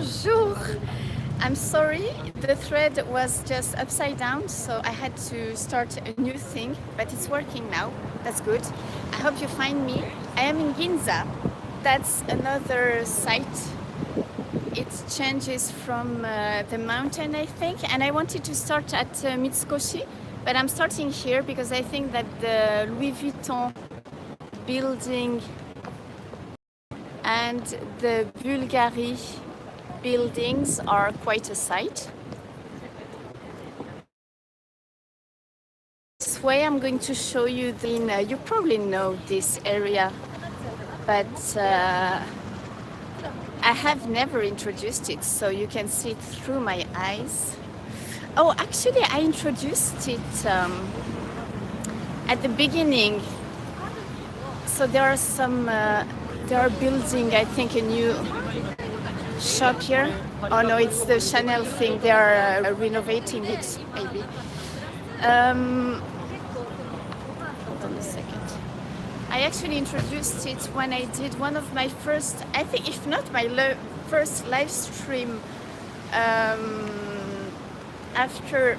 Bonjour. I'm sorry, the thread was just upside down, so I had to start a new thing, but it's working now. That's good. I hope you find me. I am in Ginza. That's another site. It changes from the mountain, I think, and I wanted to start at Mitsukoshi, but I'm starting here because I think that the Louis Vuitton building and the Bulgari buildings are quite a sight. This way I'm going to show you you probably know this area, but I have never introduced it, so you can see it through my eyes. Oh, actually I introduced it at the beginning. So there are building, I think, a new shop here. Oh no, it's the Chanel thing. They are renovating it, maybe. Hold on a second. I actually introduced it when I did one of my first, I think, if not my first live stream after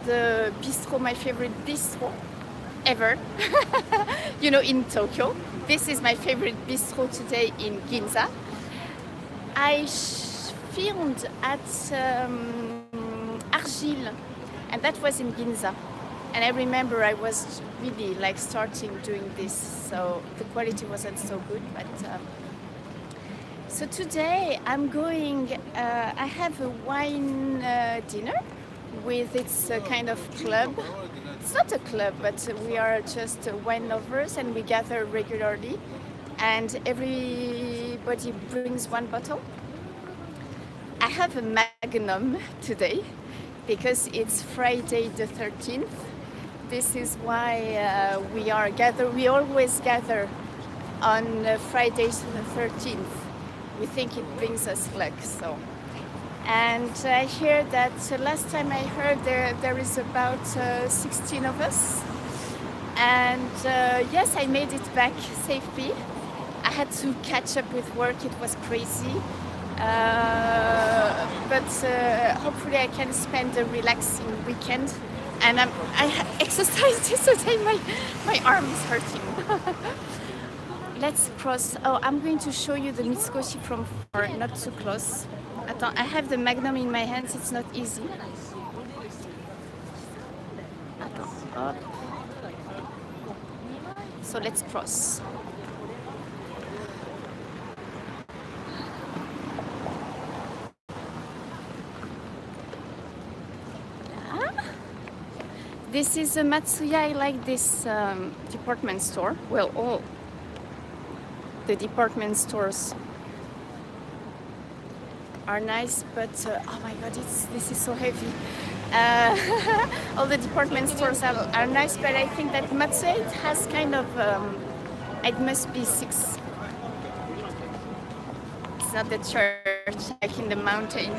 the bistro, my favorite bistro ever, in Tokyo. This is my favorite bistro today in Ginza. I filmed at Argile, and that was in Ginza. And I remember I was really starting doing this, so the quality wasn't so good. But so today I'm going. I have a wine dinner with its kind of club. It's not a club, but we are just wine lovers, and we gather regularly. And everybody brings one bottle. I have a magnum today because it's Friday the 13th. This is why we always gather on Fridays the 13th. We think it brings us luck. So, and I hear that last time I heard there is about 16 of us. And yes, I made it back safely. I had to catch up with work. It was crazy. But hopefully I can spend a relaxing weekend. And I exercised yesterday. My arm is hurting. Let's cross. Oh, I'm going to show you the Mitsukoshi from far, not too close. Attends, I have the magnum in my hands. It's not easy. Attends, hop. So let's cross. This is a Matsuya. I like this department store. Well, all the department stores are nice, but oh my god, this is so heavy. All the department stores are nice, but I think that Matsuya, it has kind of, it must be 6. It's not the church like in the mountain.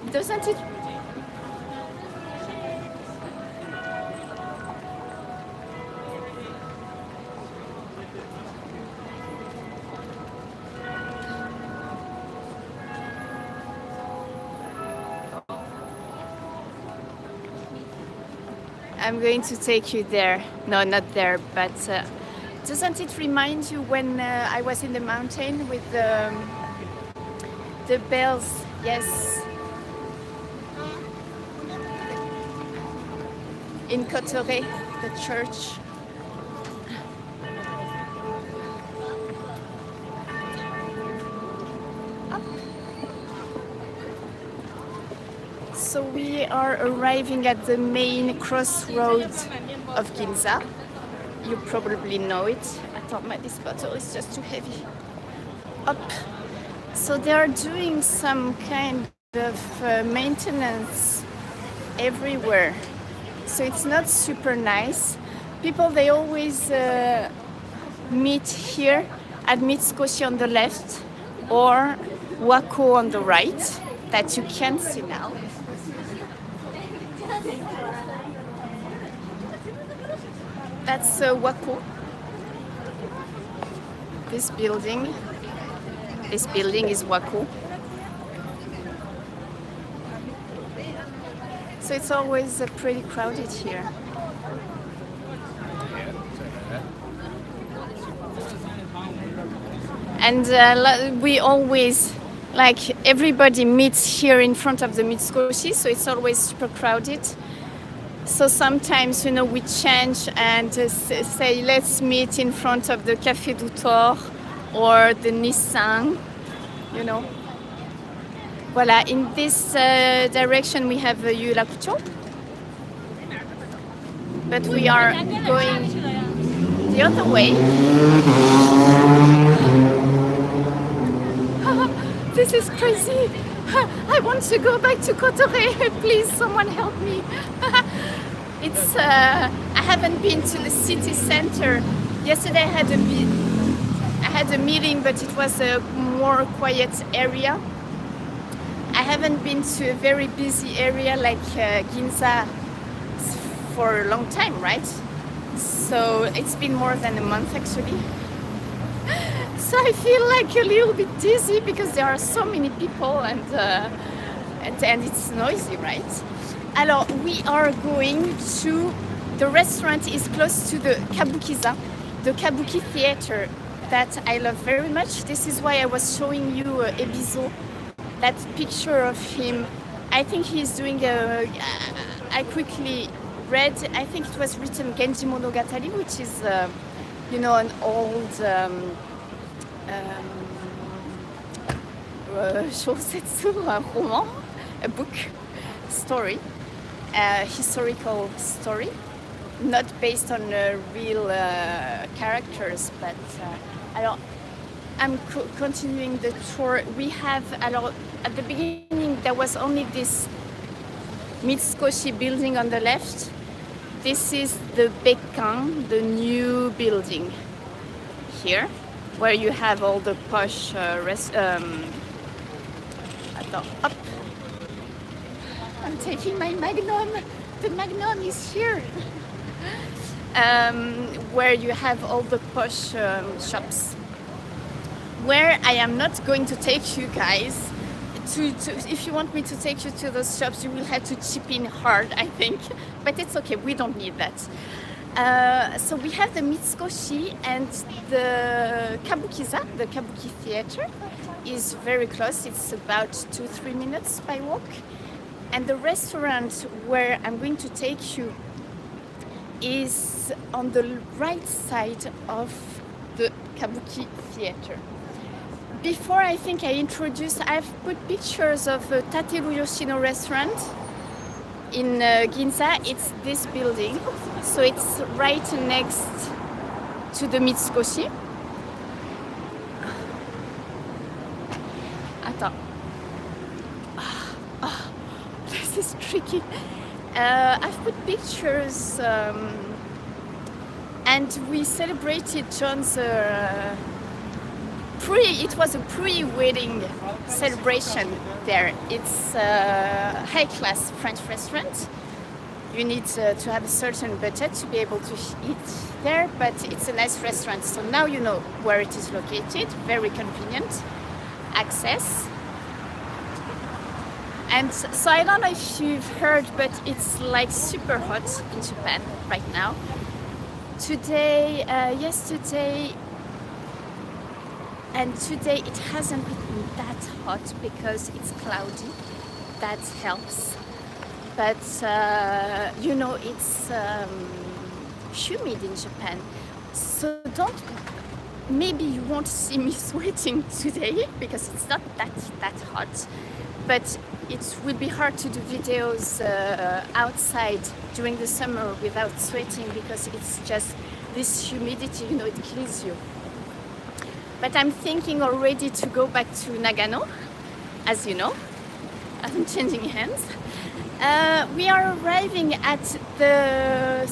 Doesn't it? I'm going to take you there. No, not there, but doesn't it remind you when I was in the mountain with the bells? Yes. In Cotteret, the church. Up. So we are arriving at the main crossroad of Ginza. You probably know it. Attends, this bottle is just too heavy. Up. So they are doing some kind of maintenance everywhere. So it's not super nice. People, they always meet here at Mitsukoshi on the left or Wako on the right, that you can see now. That's Wako. This building is Wako. So it's always pretty crowded here. And we always, like, everybody meets here in front of the Mitsukoshi, so it's always super crowded. So sometimes, you know, we change and say, let's meet in front of the Café du Thor or the Nissan, you know. Voilà, in this direction we have Yurakucho. But we are going the other way. This is crazy. I want to go back to Kotore. Please, someone help me. It's I haven't been to the city center. Yesterday I had a meeting, but it was a more quiet area. I haven't been to a very busy area like Ginza for a long time, right? So it's been more than a month actually. So I feel like a little bit dizzy because there are so many people and it's noisy, right? Alors, we are going to, the restaurant is close to the Kabukiza, the Kabuki theater that I love very much. This is why I was showing you Ebizo, that picture of him. I think he's doing I quickly read, I think it was written Genji Monogatari, which is, you know, an old shousetsu, a roman, a book, story, historical story, not based on real characters, but I'm continuing the tour. We have, at the beginning there was only this Mitsukoshi building on the left. This is the Bekkan, the new building here, where you have all the posh up. I'm taking my Magnum. The Magnum is here. Where you have all the posh shops. Where I am not going to take you guys. If you want me to take you to those shops, you will have to chip in hard, I think. But it's okay, we don't need that. So we have the Mitsukoshi, and the Kabukiza, the Kabuki theater, is very close. It's about 2-3 minutes by walk. And the restaurant where I'm going to take you is on the right side of the Kabuki theater. Before, I think I've put pictures of Tateru Yoshino restaurant in Ginza. It's this building, so it's right next to the Mitsukoshi. Attends. This is tricky. I've put pictures, and we celebrated John's it was a pre-wedding celebration there. It's a high-class French restaurant. You need to have a certain budget to be able to eat there, but it's a nice restaurant. So now you know where it is located, very convenient access. And so I don't know if you've heard, but it's like super hot in Japan right now. Yesterday and today it hasn't been that hot because it's cloudy. That helps. But you know, it's humid in Japan. So maybe you won't see me sweating today because it's not that hot. But it will be hard to do videos outside during the summer without sweating because it's just this humidity, you know, it kills you. But I'm thinking already to go back to Nagano, as you know. I'm changing hands. We are arriving at the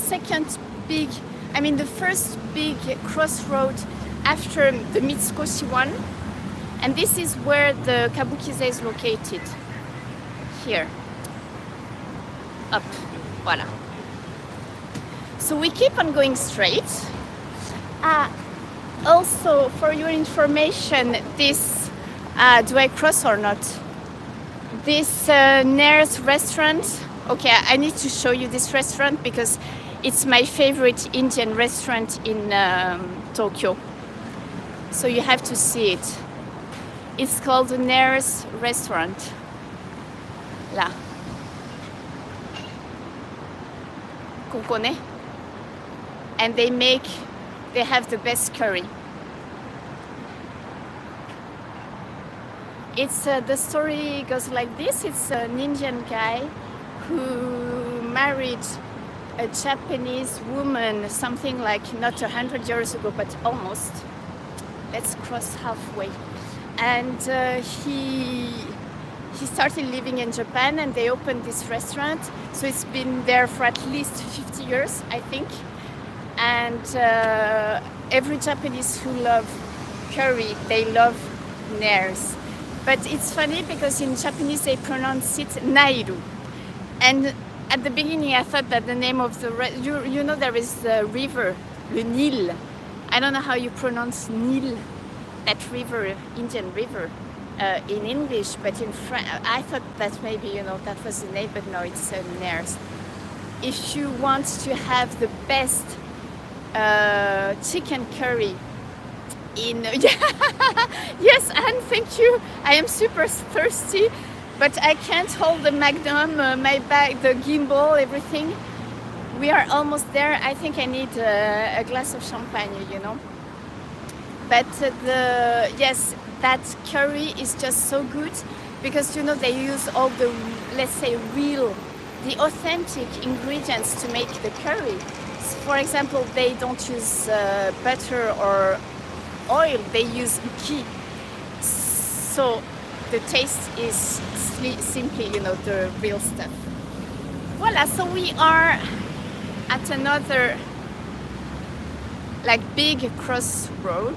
first big crossroad after the Mitsukoshi one. And this is where the Kabukiza is located. Here. Up. Voilà. So we keep on going straight. Also, for your information, this, do I cross or not? This nearest restaurant, okay, I need to show you this restaurant because it's my favorite Indian restaurant in Tokyo. So you have to see it. It's called the nearest restaurant. Là. ここね. And they have the best curry. It's the story goes like this. It's an Indian guy who married a Japanese woman something like not 100 years ago, but almost. Let's cross halfway. And he started living in Japan and they opened this restaurant. So it's been there for at least 50 years, I think. And every Japanese who love curry, they love nairs. But it's funny because in Japanese they pronounce it nairu. And at the beginning I thought that the name of the you know there is the river, the Nil. I don't know how you pronounce Nil, that river, Indian river, in English, but in French I thought that maybe that was the name, but no, it's Nairs. If you want to have the best chicken curry in yes, Anne, thank you. I am super thirsty, but I can't hold the Magnum, my bag, the gimbal, everything. We are almost there. I think I need a glass of champagne, But yes, that curry is just so good because they use all the, let's say, the authentic ingredients to make the curry. So, for example, they don't use butter or oil, they use ghee. So the taste is simply, the real stuff. Voila, so we are at another big crossroad.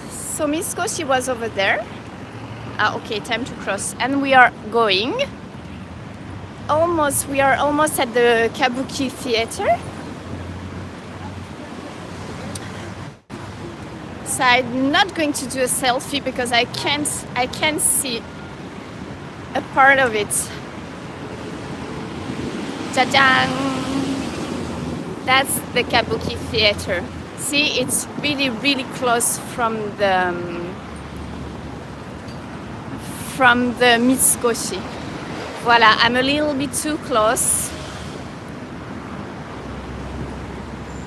So Miss Koshi was over there. Okay, time to cross. And we are going. We are almost at the Kabuki Theater. So I'm not going to do a selfie because I can't see a part of it. Jajang! That's the Kabuki Theater. See, it's really, really close from the Mitsukoshi. Voila, I'm a little bit too close.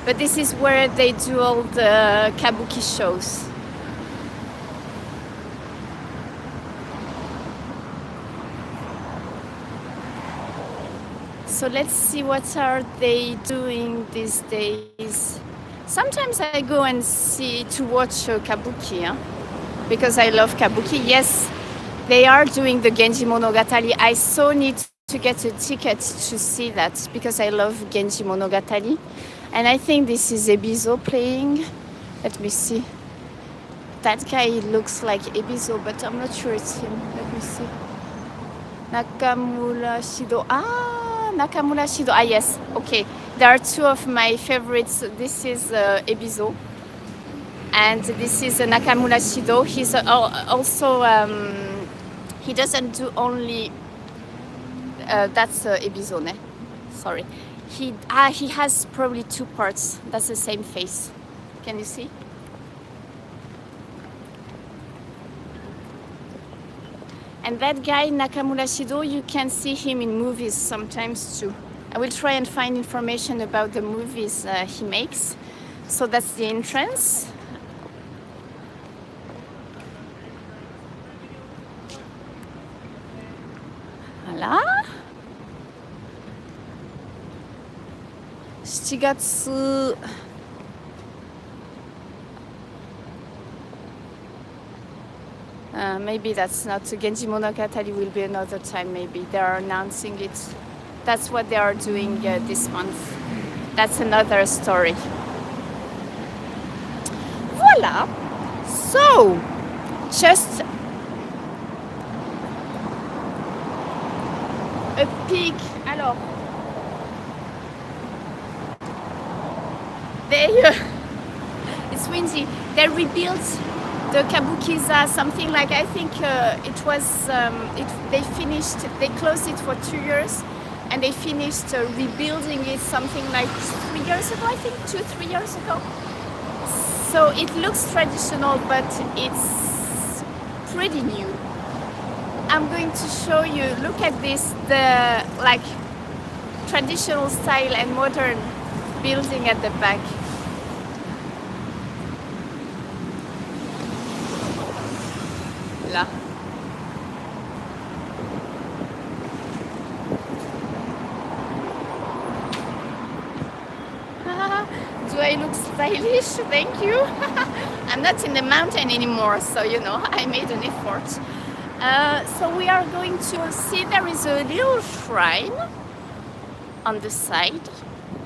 But this is where they do all the Kabuki shows. So let's see what are they doing these days. Sometimes I go and to watch Kabuki, because I love Kabuki. Yes, they are doing the Genji Monogatari. I so need to get a ticket to see that because I love Genji Monogatari. And I think this is Ebizo playing. Let me see. That guy looks like Ebizo, but I'm not sure it's him. Let me see. Nakamura Shido. Nakamura Shido. Yes. Okay. There are two of my favorites. This is Ebizo. And this is Nakamura Shido. He's also... he doesn't do only... that's Ebizo, ne? Sorry. He has probably two parts. That's the same face. Can you see? And that guy, Nakamura Shido, you can see him in movies sometimes too. I will try and find information about the movies he makes. So that's the entrance. Voilà. 7月 maybe that's not Genji Monogatari, will be another time. Maybe they are announcing it. That's what they are doing this month. That's another story. Voila. So just a pig. Alors, they it's windy. They rebuilt the Kabukiza, something like, I think it was they finished, they closed it for 2 years, and they finished rebuilding it something like 3 years ago, I think 2-3 years ago. So it looks traditional, but it's pretty new. I'm going to show you, look at this, the like traditional style and modern building at the back. Là. Do I look stylish? Thank you. I'm not in the mountain anymore, so you know, I made an effort. So we are going to see, there is a little shrine on the side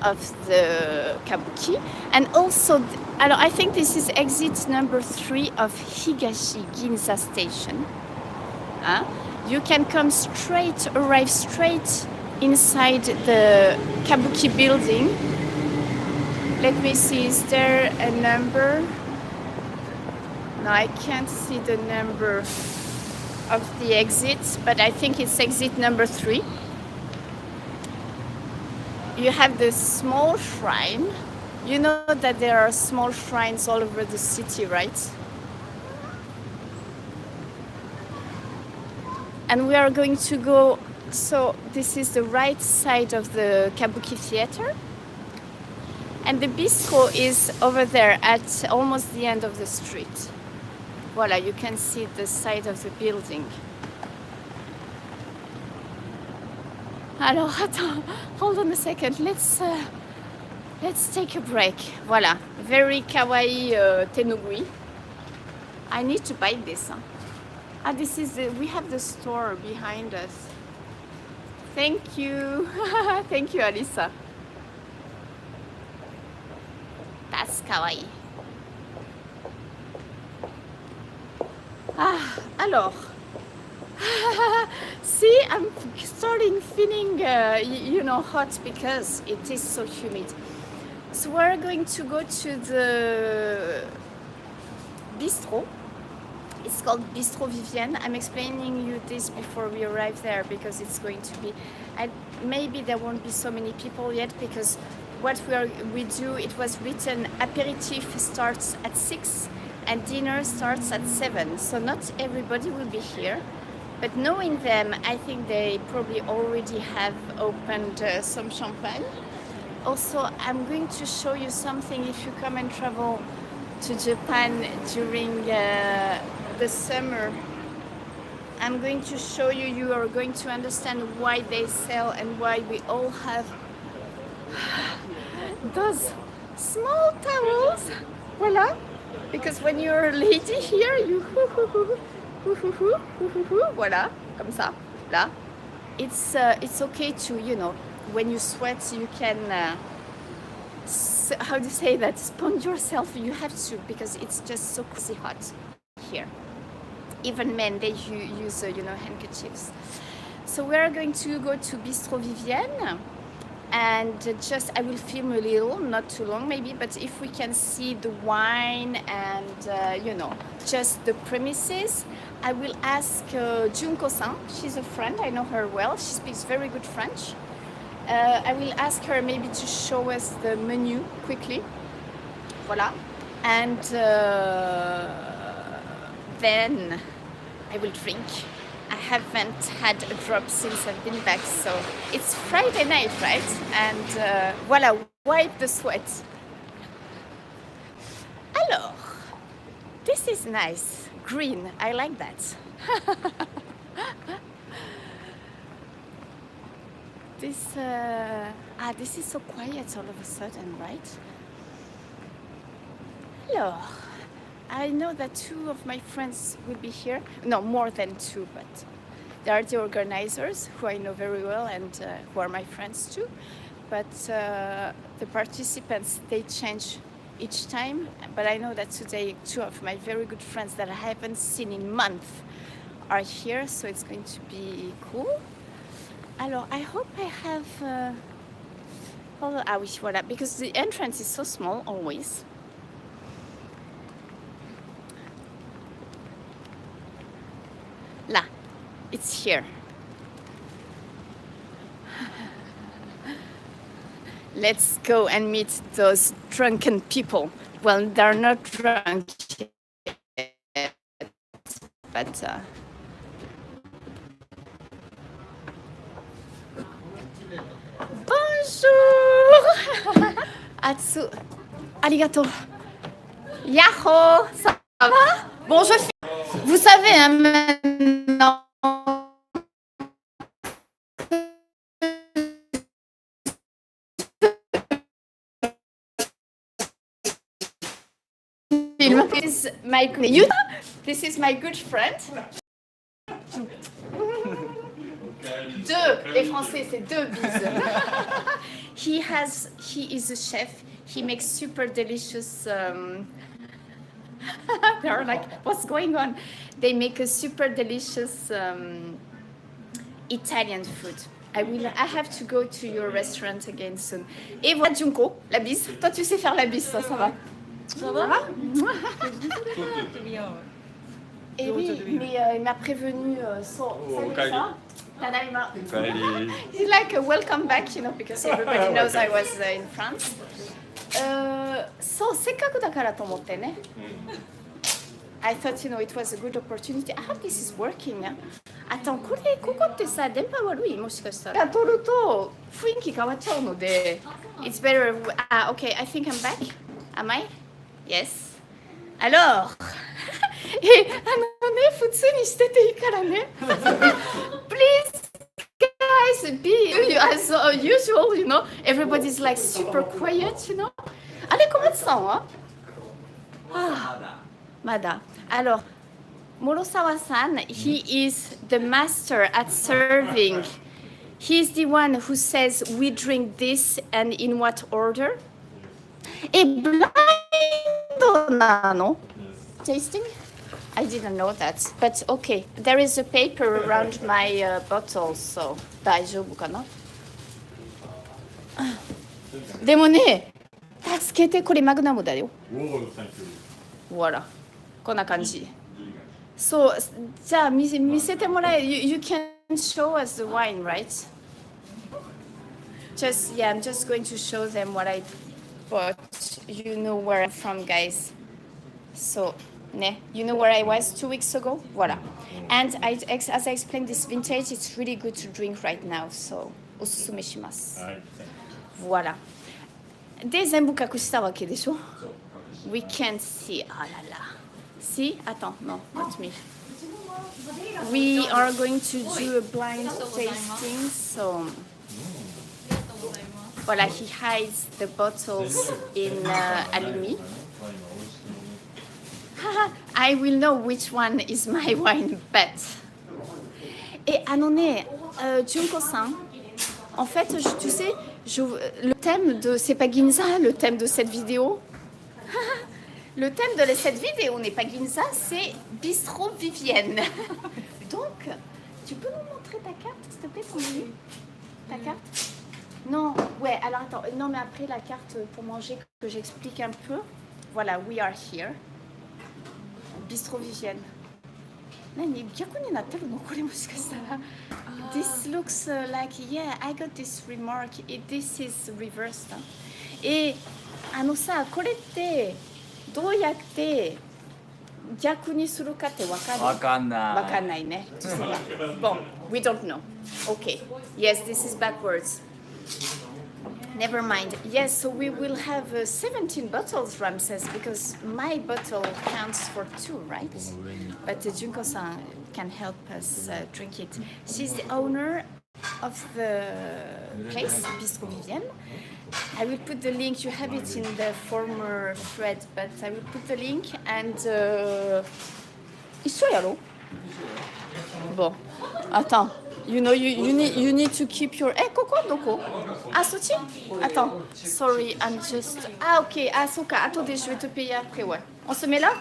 of the Kabuki, and also I think this is exit number 3 of Higashi Ginza station. You can come straight, arrive straight inside the Kabuki building. Let me see, is there a number? No, I can't see the number of the exit, but I think it's exit number 3. You have the small shrine. You know that there are small shrines all over the city, right? And we are going to go, so this is the right side of the Kabuki theater. And the bistro is over there at almost the end of the street. Voila, you can see the side of the building. Alors, attends, hold on a second. Let's take a break. Voila, very kawaii tenugui. I need to buy this. Huh? This is we have the store behind us. Thank you, thank you, Alisa. That's kawaii. Alors. See, I'm starting feeling, you know, hot because it is so humid. So we're going to go to the bistro. It's called Bistrot Vivienne. I'm explaining you this before we arrive there because it's going to be, maybe there won't be so many people yet because what we do, it was written aperitif starts at 6 and dinner starts at 7. So not everybody will be here. But knowing them, I think they probably already have opened some champagne. Also, I'm going to show you something if you come and travel to Japan during the summer. I'm going to show you, you are going to understand why they sell and why we all have those small towels. Voila! Because when you're a lady here, you voilà, comme ça, là. It's okay to, you know, when you sweat, you can, how do you say that, sponge yourself, you have to, because it's just so crazy hot here. Even men, they use, you know, handkerchiefs. So we're going to go to Bistrot Vivienne, and just, I will film a little, not too long maybe, but if we can see the wine and, you know, just the premises, I will ask Junko-san, she's a friend, I know her well, she speaks very good French. I will ask her maybe to show us the menu quickly, voila, and then I will drink. I haven't had a drop since I've been back, so it's Friday night, right? And voila, wipe the sweat. Alors, this is nice, green, I like that. This is so quiet all of a sudden, right? Alors, I know that 2 of my friends will be here. No, more than 2, but they are the organizers who I know very well and who are my friends too. But the participants, they change each time. But I know that today 2 of my very good friends that I haven't seen in months are here, so it's going to be cool. Alors, I hope I have... ah oui, voilà, because the entrance is so small always. Là, it's here. Let's go and meet those drunken people. Well, they're not drunk yet, but... Bonjour Atsu, arigato. Yahoo, ça va? Bon, je fais... Vous savez, hein, maintenant... This is my good friend. Deux, les Français, c'est deux bises. He is a chef. He makes super delicious. They're like, what's going on? They make a super delicious Italian food. I have to go to your restaurant again soon. Et voilà Junko, la bise. Toi, tu sais faire la bise, ça va? Ça va? Et oui, mais il m'a prévenu sans ça. He's like, welcome back, you know, because everybody knows I was in France. そう、せっかくだからと思ってね。I thought, you know, it was a good opportunity. I hope this is working. Attends, ここってさ、電波悪い？もしかしたら。撮ると雰囲気変わっちゃうので。It's better. Okay, I think I'm back. Am I? Yes. Alors 普通にしてていいからね。Please, guys, be as usual, you know. Everybody's like super quiet, you know. あれ、小松さんは？まだ。Alors, Morosawa-san, he is the master at serving. He's the one who says we drink this and in what order. ブラインドなの？ Tasting? I didn't know that, but okay. There is a paper around my bottle, so 大丈夫かな？でもね、助けて、これマグナムだよ。Voilà. こんな感じ。そう、じゃあ見せてもらえ。You can show us the wine, right? Yeah, I'm just going to show them what I bought. You know where I'm from, guys. So, you know where I was 2 weeks ago? Voilà. And as I explained, this vintage, it's really good to drink right now. So, おすすめします。Voilà. で、全部隠したわけでしょ？ We can't see. Ah là là. See? Attends, no, not me. We are going to do a blind tasting, so... Voilà, he hides the bottles in alumi. I will know which one is my wine bet. Et Junko-san, en fait, tu sais, le thème de... C'est pas Ginza, le thème de cette vidéo. Le thème de cette vidéo n'est pas Ginza, c'est Bistrot Vivienne. Donc, tu peux nous montrer ta carte, s'il te plaît, ton menu? Ta carte? Non, ouais, alors attends, non, mais après la carte pour manger, que j'explique un peu. Voilà, we are here. Bistrot Vivienne. This looks like, yeah, I got this remark. This is reversed. さ、これってどうやって逆にするかってわかる？わかんないね。Bon, we don't know. Okay. Yes, this is backwards. Never mind. Yes, so we will have 17 bottles, Ramses, because my bottle counts for 2, right? But Junko-san can help us drink it. She's the owner of the place, Bistrot Vivienne. I will put the link. You have it in the former thread, but I will put the link and... 一緒やろ？Bon, attends. You know, you need to keep your...ここどこ？そっち？Attends. Sorry, I'm just... ok. そうか。後でje vais te payer après, ouais. On se met là?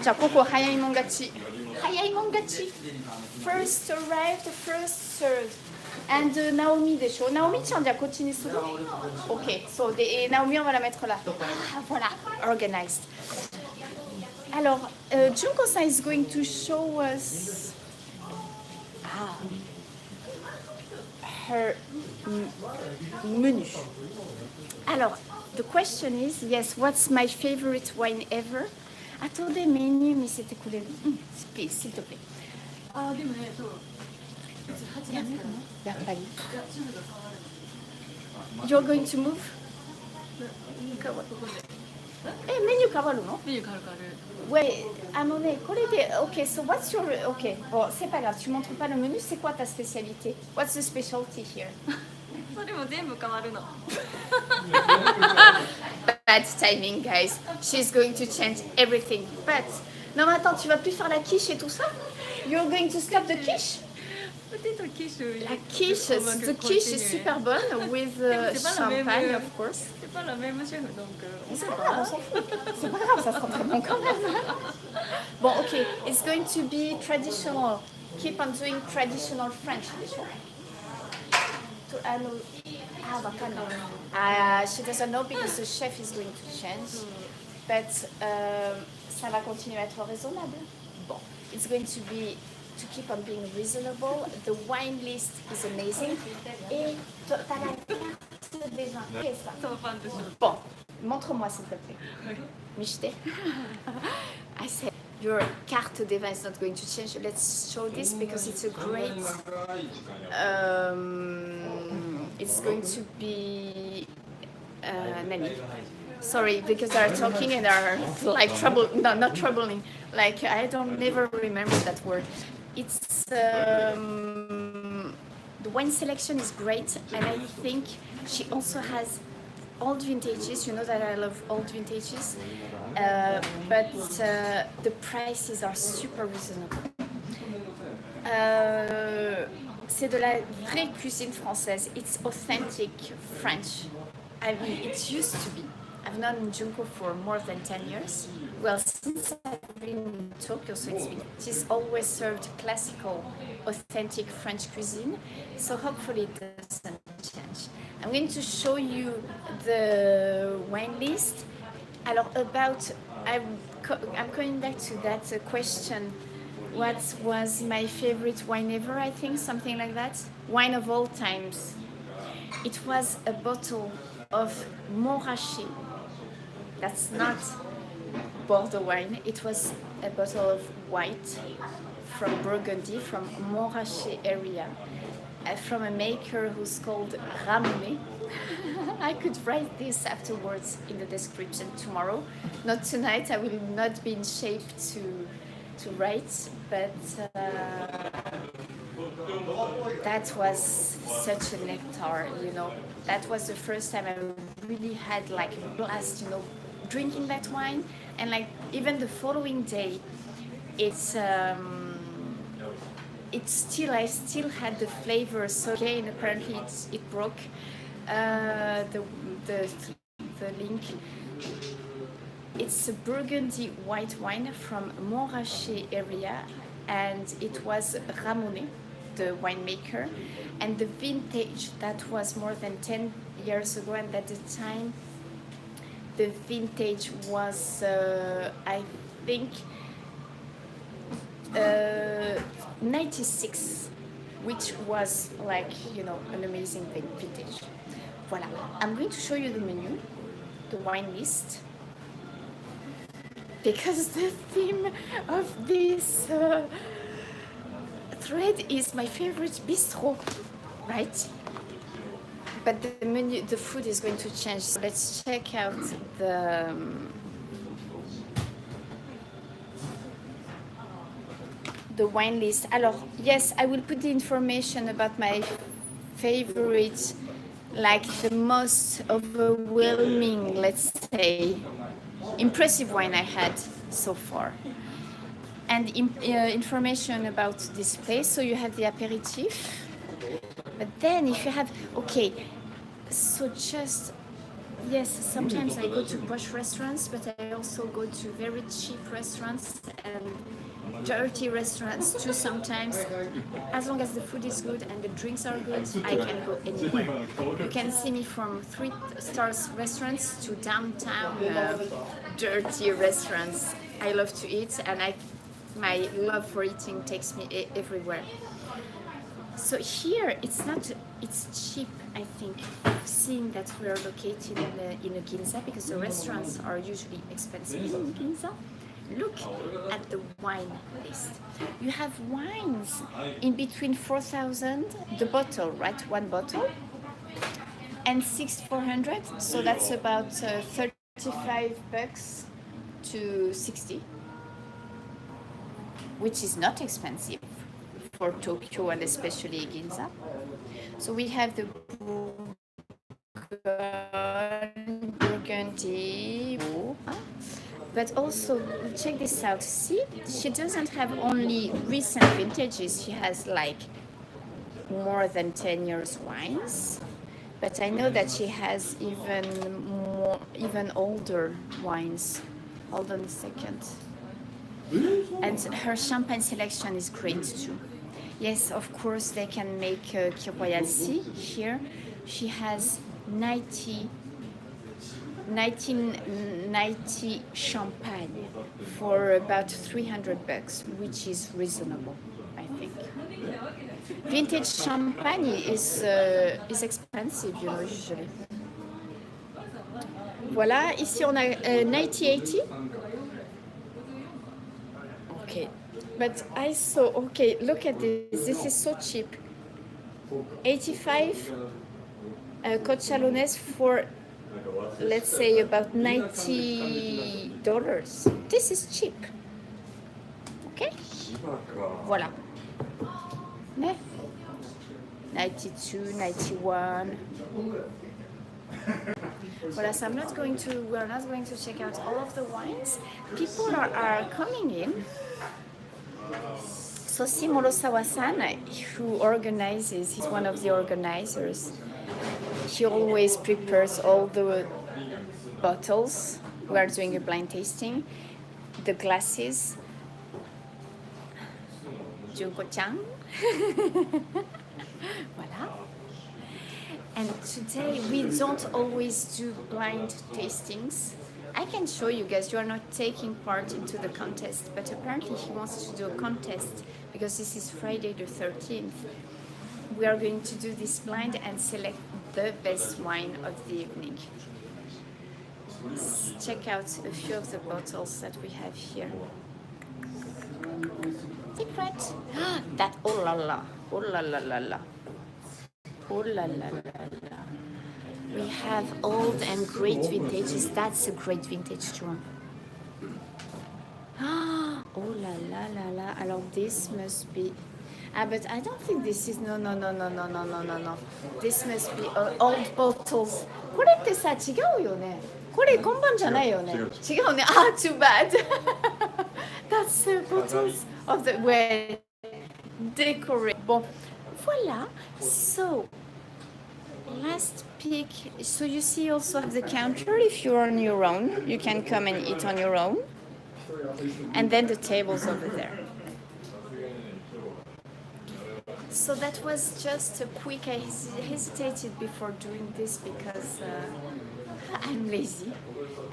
じゃあ、ここ早いもん勝ち。早いもん勝ち。First arrived, first served. And Naomi des shows. Naomi, tu as continué sous. Ok, so et Naomi, on va la mettre là. Ah, voilà, organized. Alors, Junko-san is going to show us her menu. Alors, the question is, yes, what's my favorite wine ever? Attendez, menu, mais c'était coulé. Please, s'il te plaît. You're going to move? Menu 変わるの? メニュー変わる変わる。 Ouais, ok, so what's your... Ok, bon, c'est pas grave, tu montres pas le menu, c'est quoi ta spécialité? What's the specialty here? それも全部変わるの。 Bad timing, guys. She's going to change everything. But, non mais attends, tu vas plus faire la quiche et tout ça? You're going to stop the quiche? Peut-être quiche. La quiche, the quiche is super bonne with champagne, of course. C'est pas la même chef, donc on sait C'est pas pas. grave, on s'en fout. C'est pas grave, ça sera très bon quand même. Bon, ok, it's going to be traditional. Keep on doing traditional French. She doesn't know because the chef is going to change. But ça va continuer à être raisonnable. Bon, it's going to be to keep on being reasonable. The wine list is amazing. Et t'as la carte des vins. Qu'est-ce que ça? Bon, montre-moi s'il te plaît. Michete. I said your carte des vins is not going to change. Let's show this because it's a great. It's going to be Nani. Sorry, because they're talking and are like trouble. No, not troubling. Like I don't never remember that word. It's the wine selection is great, and I think she also has old vintages. You know that I love old vintages, but the prices are super reasonable. C'est de la vraie cuisine française. It's authentic French. I mean, it used to be. I've known Junko for more than 10 years. Well, since I've been in Tokyo, so it's always served classical, authentic French cuisine. So hopefully it doesn't change. I'm going to show you the wine list. Alors about, I'm coming back to that question. What was my favorite wine ever, I think, something like that? Wine of all times. It was a bottle of Montrachet. That's not Bordeaux wine. It was a bottle of white from Burgundy, from Montrachet area, from a maker who's called Ramonet. I could write this afterwards in the description tomorrow. Not tonight, I will not be in shape to write, but that was such a nectar, you know. That was the first time I really had like a blast, you know, drinking that wine. And like even the following day, I still had the flavor. So again, apparently it broke the link. It's a Burgundy white wine from Montrachet area, and it was Ramonet, the winemaker, and the vintage that was more than 10 years ago, and at the time the vintage was I think 96, which was like, you know, an amazing vintage. Voilà, I'm going to show you the menu, the wine list, because the theme of this thread is my favorite bistro, right? But the menu, the food is going to change. So let's check out the wine list. Alors, yes, I will put the information about my favorite, like the most overwhelming, let's say, impressive wine I had so far. And information about this place. So you have the aperitif. But then if you have, okay, so just, yes, sometimes I go to posh restaurants, but I also go to very cheap restaurants. And dirty restaurants too sometimes. As long as the food is good and the drinks are good, I can go anywhere. You can see me from 3-star restaurants to downtown dirty restaurants. I love to eat, and my love for eating takes me everywhere. So here it's cheap, I think, seeing that we are located in a Ginza, because the restaurants are usually expensive in Ginza. Look at the wine list. You have wines in between 4,000 the bottle, right? One bottle, and 6,400. So that's about $35 to 60, which is not expensive for Tokyo and especially Ginza. So we have the Burgundy, but also check this out. See, she doesn't have only recent vintages. She has like more than 10 years wines, but I know that she has even older wines. Hold on a second. And her champagne selection is great too. Yes, of course, they can make Royal C here. She has 1990 champagne for about $300, which is reasonable, I think. Vintage champagne is expensive, usually. Voilà, ici on a 9080. Okay. But I saw, okay, look at this. This is so cheap. 85 Côte Chalonnaise for, let's say, about $90. This is cheap. Okay? Voilà. 92, 91. Voilà, so we're not going to check out all of the wines. People are coming in. So Morosawa-san, who organizes, he's one of the organizers. He always prepares all the bottles. We are doing a blind tasting. The glasses. Junko-chan. Voilà. And today we don't always do blind tastings. I can show you guys, you are not taking part into the contest, but apparently he wants to do a contest because this is Friday the 13th. We are going to do this blind and select the best wine of the evening. Let's check out a few of the bottles that we have here. Secret! That, oh la la, oh la la la la. Oh la la la la. We have old and great vintages. That's a great vintage too. Oh la la la la. Alors this must be. But I don't think this is. No. This must be old bottles. これってさ、違うよね。これ今晩じゃないよね。違うね。Too bad. That's the bottles of the way decorate. Bon, voilà. So. Last pick. So you see also the counter. If you're on your own, you can come and eat on your own. And then the tables over there. So that was just a quick. I hesitated before doing this because I'm lazy.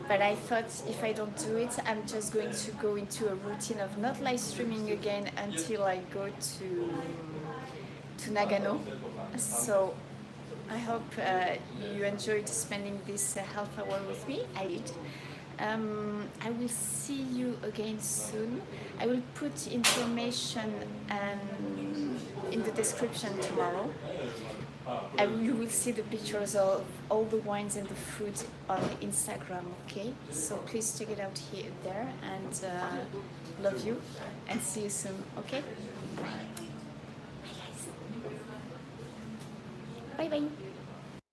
But I thought if I don't do it, I'm just going to go into a routine of not live streaming again until I go to Nagano. So. I hope you enjoyed spending this half hour with me. I did. I will see you again soon. I will put information in the description tomorrow. You will see the pictures of all the wines and the food on Instagram, okay? So please check it out there, and love you, and see you soon, okay? Bye guys. Bye bye.